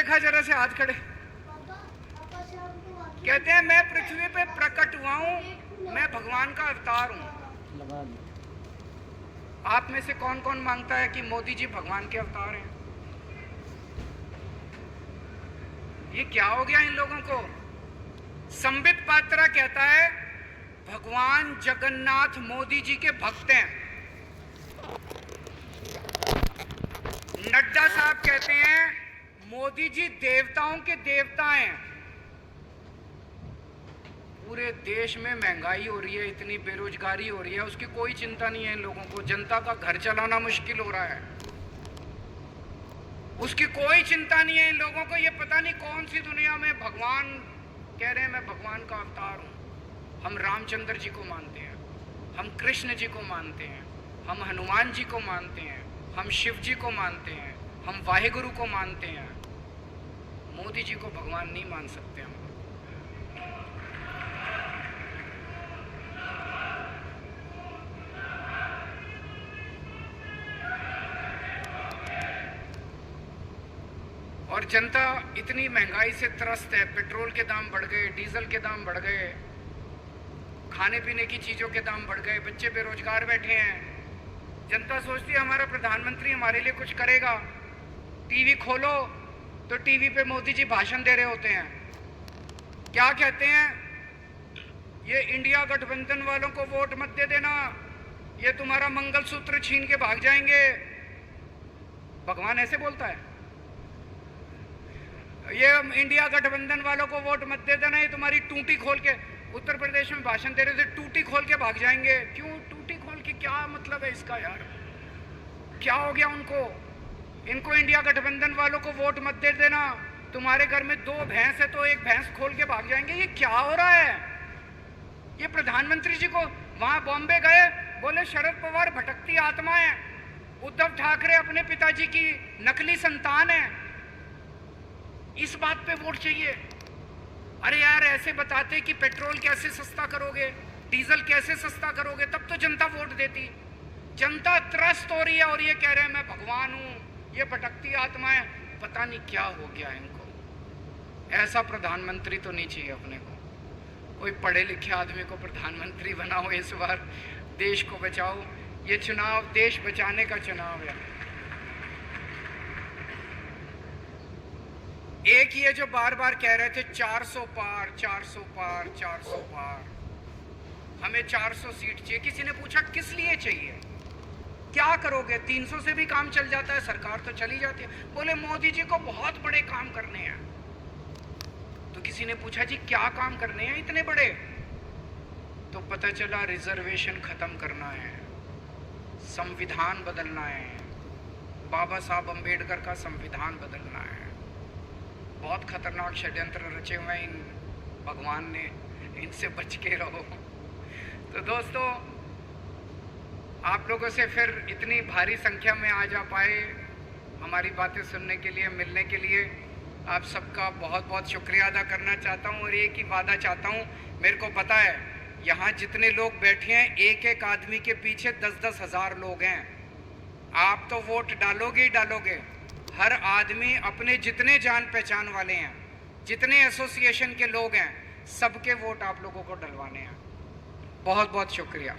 देखा जरा से हाथ खड़े। कहते हैं मैं पृथ्वी पे प्रकट हुआ हूं, मैं भगवान का अवतार हूं। आप में से कौन कौन मांगता है कि मोदी जी भगवान के अवतार हैं? ये क्या हो गया इन लोगों को? संबित पात्रा कहता है भगवान जगन्नाथ मोदी जी के भक्त हैं। नड्डा साहब कहते हैं मोदी जी देवताओं के देवता हैं। पूरे देश में महंगाई हो रही है, इतनी बेरोजगारी हो रही है, उसकी कोई चिंता नहीं है इन लोगों को। जनता का घर चलाना मुश्किल हो रहा है, उसकी कोई चिंता नहीं है इन लोगों को। ये पता नहीं कौन सी दुनिया में भगवान कह रहे हैं मैं भगवान का अवतार हूं। हम रामचंद्र जी को मानते हैं, हम कृष्ण जी को मानते हैं, हम हनुमान जी को मानते हैं, हम शिव जी को मानते हैं, हम वाहेगुरु को मानते हैं। मोदी जी को भगवान नहीं मान सकते हम। और जनता इतनी महंगाई से त्रस्त है, पेट्रोल के दाम बढ़ गए, डीजल के दाम बढ़ गए, खाने पीने की चीज़ों के दाम बढ़ गए, बच्चे बेरोजगार बैठे हैं। जनता सोचती है हमारा प्रधानमंत्री हमारे लिए कुछ करेगा। टीवी खोलो तो टीवी पे मोदी जी भाषण दे रहे होते हैं। क्या कहते हैं? ये इंडिया गठबंधन वालों को वोट मत दे देना, ये तुम्हारा मंगलसूत्र छीन के भाग जाएंगे। भगवान ऐसे बोलता है? ये इंडिया गठबंधन वालों को वोट मत दे देना, ये तुम्हारी टूटी खोल के, उत्तर प्रदेश में भाषण दे रहे थे, टूटी खोल के भाग जाएंगे। क्यों टूटी खोल के? क्या मतलब है इसका यार? क्या हो गया उनको? इनको इंडिया गठबंधन वालों को वोट मत दे देना, तुम्हारे घर में 2 भैंस है तो 1 भैंस खोल के भाग जाएंगे। ये क्या हो रहा है? ये प्रधानमंत्री जी को वहां बॉम्बे गए, बोले शरद पवार भटकती आत्मा है, उद्धव ठाकरे अपने पिताजी की नकली संतान है, इस बात पे वोट चाहिए। अरे यार ऐसे बताते कि पेट्रोल कैसे सस्ता करोगे, डीजल कैसे सस्ता करोगे, तब तो जनता वोट देती। जनता त्रस्त हो रही है और ये कह रहे हैं मैं भगवान हूं, ये भटकती आत्मा है। पता नहीं क्या हो गया इनको। ऐसा प्रधानमंत्री तो नहीं चाहिए अपने को। कोई पढ़े लिखे आदमी को प्रधानमंत्री बनाओ, इस बार देश को बचाओ। ये चुनाव देश बचाने का चुनाव है। एक ये जो बार बार कह रहे थे 400 पार 400 पार 400 पार, हमें 400 सीट चाहिए। किसी ने पूछा किस लिए चाहिए, क्या करोगे? 300 से भी काम चल जाता है, सरकार तो चली जाती है। बोले मोदी जी को बहुत बड़े काम करने हैं। तो किसी ने पूछा जी क्या काम करने हैं इतने बड़े? तो पता चला रिजर्वेशन खत्म करना है, संविधान बदलना है, बाबा साहब अंबेडकर का संविधान बदलना है। बहुत खतरनाक षड्यंत्र रचे हुए इन भगवान ने, इनसे बच के रहो। तो दोस्तों, आप लोगों से फिर इतनी भारी संख्या में आ जा पाए हमारी बातें सुनने के लिए, मिलने के लिए, आप सबका बहुत बहुत शुक्रिया अदा करना चाहता हूं। और एक ही वादा चाहता हूं, मेरे को पता है यहाँ जितने लोग बैठे हैं, एक एक आदमी के पीछे 10-10 हज़ार लोग हैं। आप तो वोट डालोगे ही डालोगे। हर आदमी अपने जितने जान पहचान वाले हैं, जितने एसोसिएशन के लोग हैं, सबके वोट आप लोगों को डलवाने हैं। बहुत बहुत शुक्रिया।